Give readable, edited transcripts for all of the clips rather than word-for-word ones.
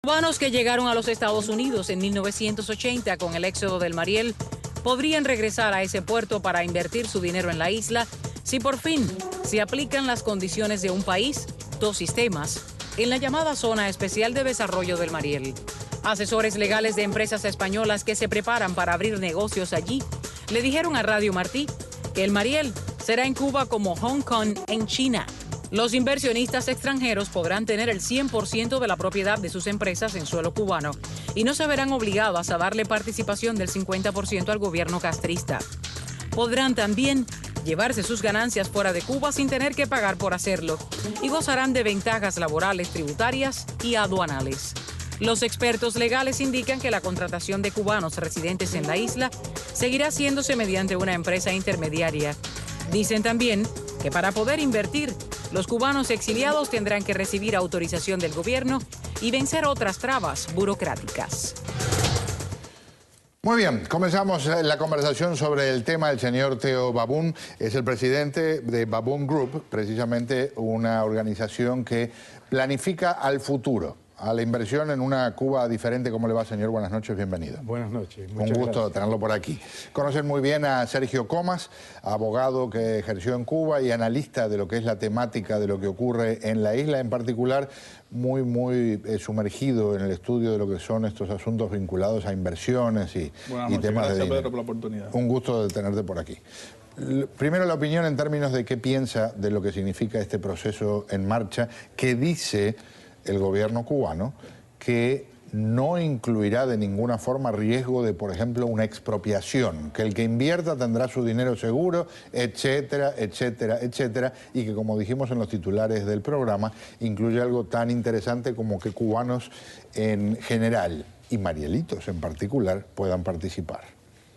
Cubanos que llegaron a los Estados Unidos en 1980 con el éxodo del Mariel podrían regresar a ese puerto para invertir su dinero en la isla si por fin se aplican las condiciones de un país, dos sistemas, en la llamada Zona Especial de Desarrollo del Mariel. Asesores legales de empresas españolas que se preparan para abrir negocios allí le dijeron a Radio Martí que el Mariel será en Cuba como Hong Kong en China. Los inversionistas extranjeros podrán tener el 100% de la propiedad de sus empresas en suelo cubano y no se verán obligados a darle participación del 50% al gobierno castrista. Podrán también llevarse sus ganancias fuera de Cuba sin tener que pagar por hacerlo y gozarán de ventajas laborales, tributarias y aduanales. Los expertos legales indican que la contratación de cubanos residentes en la isla seguirá haciéndose mediante una empresa intermediaria. Dicen también que para poder invertir, los cubanos exiliados tendrán que recibir autorización del gobierno y vencer otras trabas burocráticas. Muy bien, comenzamos la conversación sobre el tema. El señor Theo Babun es el presidente de Babun Group, precisamente una organización que planifica al futuro, a la inversión en una Cuba diferente. ¿Cómo le va, señor? Buenas noches, bienvenido. Buenas noches. Un gusto tenerlo por aquí. Conocen muy bien a Sergio Comas, abogado que ejerció en Cuba y analista de lo que es la temática de lo que ocurre en la isla, en particular muy sumergido en el estudio de lo que son estos asuntos vinculados a inversiones y temas de dinero. Gracias, Pedro, por la oportunidad. Un gusto de tenerte por aquí. Primero, la opinión en términos de qué piensa de lo que significa este proceso en marcha, que dice el gobierno cubano que no incluirá de ninguna forma riesgo de, por ejemplo, una expropiación, que el que invierta tendrá su dinero seguro, etcétera, etcétera, etcétera, y que, como dijimos en los titulares del programa, incluye algo tan interesante como que cubanos en general y marielitos en particular puedan participar.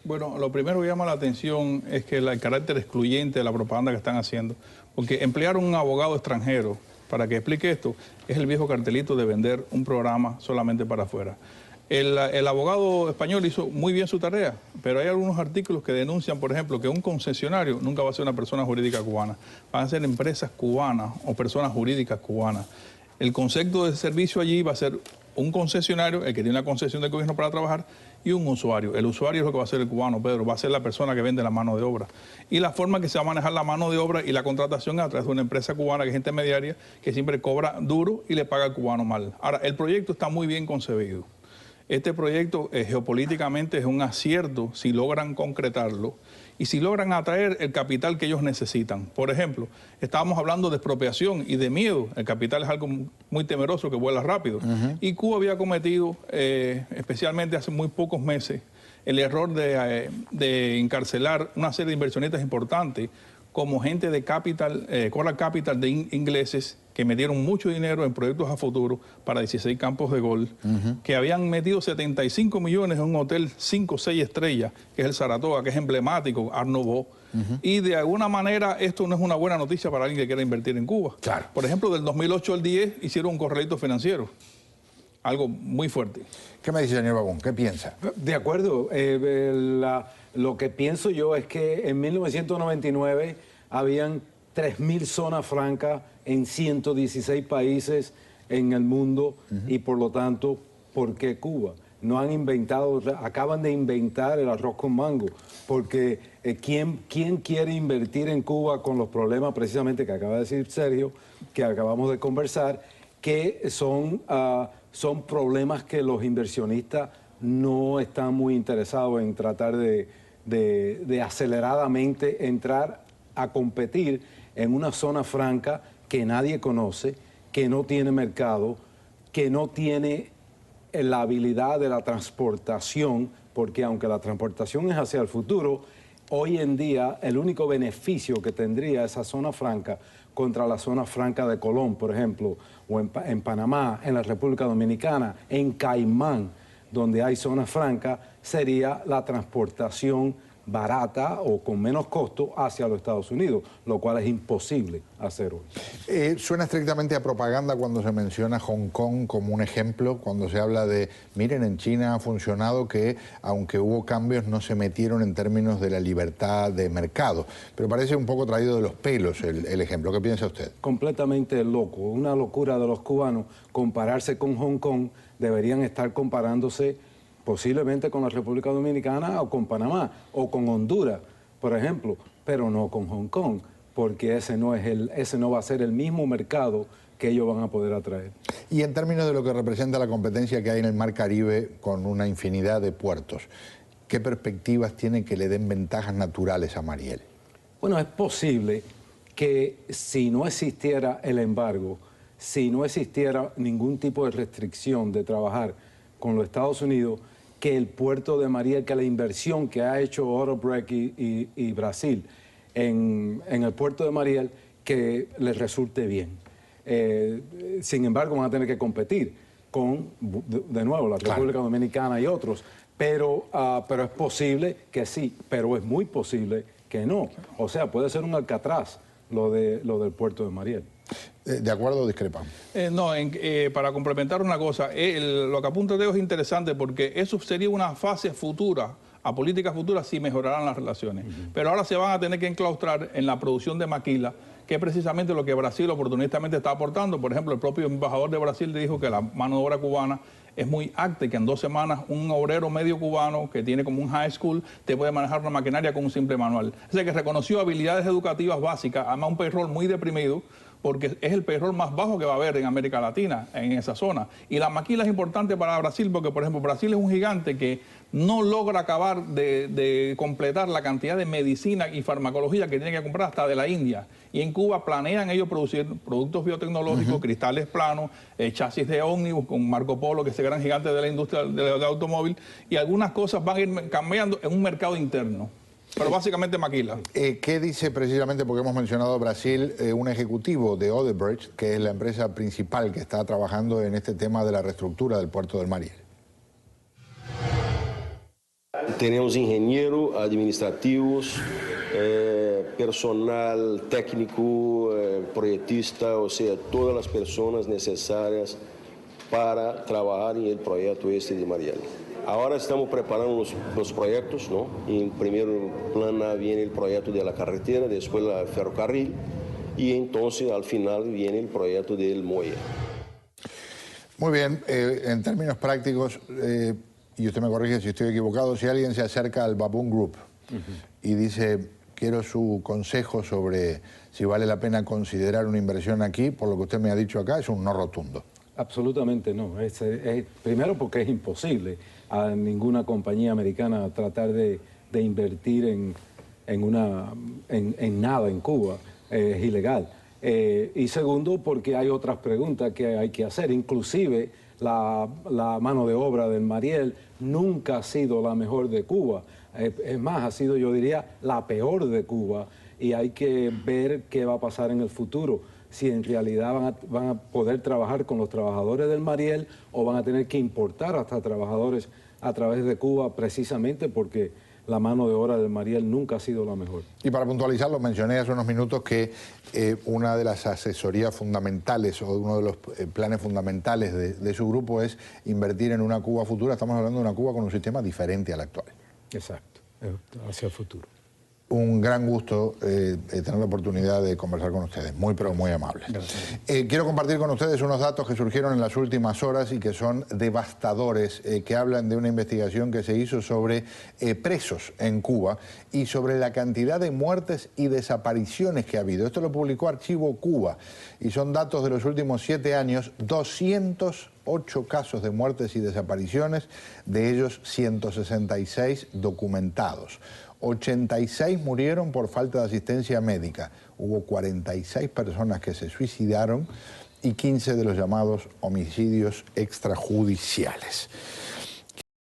Bueno, lo primero que llama la atención es que el carácter excluyente de la propaganda que están haciendo, porque emplear un abogado extranjero para que explique esto, es el viejo cartelito de vender un programa solamente para afuera. El abogado español hizo muy bien su tarea, pero hay algunos artículos que denuncian, por ejemplo, que un concesionario nunca va a ser una persona jurídica cubana, van a ser empresas cubanas o personas jurídicas cubanas. El concepto de servicio allí va a ser un concesionario, el que tiene una concesión del gobierno para trabajar, y un usuario. El usuario es lo que va a ser el cubano, Pedro, va a ser la persona que vende la mano de obra. Y la forma que se va a manejar la mano de obra y la contratación es a través de una empresa cubana que es intermediaria, que siempre cobra duro y le paga al cubano mal. Ahora, el proyecto está muy bien concebido. Este proyecto geopolíticamente es un acierto si logran concretarlo y si logran atraer el capital que ellos necesitan. Por ejemplo, estábamos hablando de expropiación y de miedo. El capital es algo muy temeroso que vuela rápido. Y Cuba había cometido, especialmente hace muy pocos meses, el error de encarcelar una serie de inversionistas importantes como gente de capital, Coral Capital de ingleses, que metieron mucho dinero en proyectos a futuro para 16 campos de golf, que habían metido 75 millones en un hotel 5 o 6 estrellas, que es el Saratoga, que es emblemático, Art Nouveau. Y de alguna manera esto no es una buena noticia para alguien que quiera invertir en Cuba. Claro. Por ejemplo, del 2008 al 10 hicieron un corralito financiero. Algo muy fuerte. ¿Qué me dice, señor Babun? ¿Qué piensa? De acuerdo. Lo que pienso yo es que en 1999 habían 3.000 zonas francas en 116 países en el mundo y por lo tanto, ¿por qué Cuba? No han inventado, acaban de inventar el arroz con mango, porque ¿quién quiere invertir en Cuba con los problemas precisamente que acaba de decir Sergio, que acabamos de conversar, que son problemas que los inversionistas no están muy interesados en tratar de aceleradamente entrar a competir en una zona franca que nadie conoce, que no tiene mercado, que no tiene la habilidad de la transportación, porque aunque la transportación es hacia el futuro, hoy en día el único beneficio que tendría esa zona franca contra la zona franca de Colón, por ejemplo, o en Panamá, en la República Dominicana, en Caimán, donde hay zonas francas, sería la transportación barata o con menos costo hacia los Estados Unidos, lo cual es imposible hacer hoy. Suena estrictamente a propaganda cuando se menciona Hong Kong como un ejemplo, cuando se habla de, miren, en China ha funcionado que, aunque hubo cambios, no se metieron en términos de la libertad de mercado. Pero parece un poco traído de los pelos el ejemplo. ¿Qué piensa usted? Completamente loco, una locura de los cubanos compararse con Hong Kong deberían estar comparándose posiblemente con la República Dominicana o con Panamá o con Honduras, por ejemplo, pero no con Hong Kong, porque ese no va a ser el mismo mercado que ellos van a poder atraer. Y en términos de lo que representa la competencia que hay en el Mar Caribe con una infinidad de puertos, ¿qué perspectivas tiene que le den ventajas naturales a Mariel? Bueno, es posible que si no existiera el embargo, si no existiera ningún tipo de restricción de trabajar con los Estados Unidos, que el puerto de Mariel, que la inversión que ha hecho Odebrecht y Brasil en el puerto de Mariel, que les resulte bien. Sin embargo, van a tener que competir con, de nuevo, la República Dominicana y otros. Pero es posible que sí, pero es muy posible que no. O sea, puede ser un Alcatraz lo del puerto de Mariel. ¿De acuerdo o discrepan? Para complementar una cosa, lo que apunta Teo es interesante porque eso sería una fase futura, a políticas futuras, si mejoraran las relaciones. Pero ahora se van a tener que enclaustrar en la producción de maquila, que es precisamente lo que Brasil oportunistamente está aportando. Por ejemplo, el propio embajador de Brasil dijo que la mano de obra cubana es muy apta y que en 2 semanas un obrero medio cubano que tiene como un high school te puede manejar una maquinaria con un simple manual. O sea que reconoció habilidades educativas básicas, además un payroll muy deprimido, porque es el payroll más bajo que va a haber en América Latina, en esa zona. Y la maquila es importante para Brasil porque, por ejemplo, Brasil es un gigante que no logra acabar de completar la cantidad de medicina y farmacología que tiene que comprar hasta de la India. Y en Cuba planean ellos producir productos biotecnológicos, cristales planos, chasis de ómnibus con Marco Polo, que es el gran gigante de la industria del automóvil, y algunas cosas van a ir cambiando en un mercado interno. Pero básicamente maquila. ¿Qué dice precisamente, porque hemos mencionado Brasil, un ejecutivo de Odebrecht, que es la empresa principal que está trabajando en este tema de la reestructura del puerto del Mariel? Tenemos ingenieros administrativos, personal técnico, proyectista, o sea, todas las personas necesarias para trabajar en el proyecto este de Mariel. Ahora estamos preparando los proyectos, ¿no? En primer plano viene el proyecto de la carretera, después el ferrocarril y entonces al final viene el proyecto del muelle. Muy bien, en términos prácticos, y usted me corrige si estoy equivocado, si alguien se acerca al Baboon Group y dice, quiero su consejo sobre si vale la pena considerar una inversión aquí, por lo que usted me ha dicho acá, es un no rotundo. Absolutamente no. Primero porque es imposible a ninguna compañía americana tratar de invertir en nada en Cuba. Es ilegal. Y segundo porque hay otras preguntas que hay que hacer. Inclusive la mano de obra del Mariel nunca ha sido la mejor de Cuba. Es más, ha sido, yo diría, la peor de Cuba. Y hay que ver qué va a pasar en el futuro. Si en realidad van a poder trabajar con los trabajadores del Mariel o van a tener que importar hasta trabajadores a través de Cuba, precisamente porque la mano de obra del Mariel nunca ha sido la mejor. Y para puntualizarlo, mencioné hace unos minutos que una de las asesorías fundamentales o uno de los planes fundamentales de su grupo es invertir en una Cuba futura. Estamos hablando de una Cuba con un sistema diferente al actual. Exacto, hacia el futuro. Un gran gusto tener la oportunidad de conversar con ustedes, muy pero muy amables. Quiero compartir con ustedes unos datos que surgieron en las últimas horas y que son devastadores, que hablan de una investigación que se hizo sobre presos en Cuba y sobre la cantidad de muertes y desapariciones que ha habido. Esto lo publicó Archivo Cuba y son datos de los últimos 7 años, 208 casos de muertes y desapariciones, de ellos 166 documentados. 86 murieron por falta de asistencia médica. Hubo 46 personas que se suicidaron y 15 de los llamados homicidios extrajudiciales.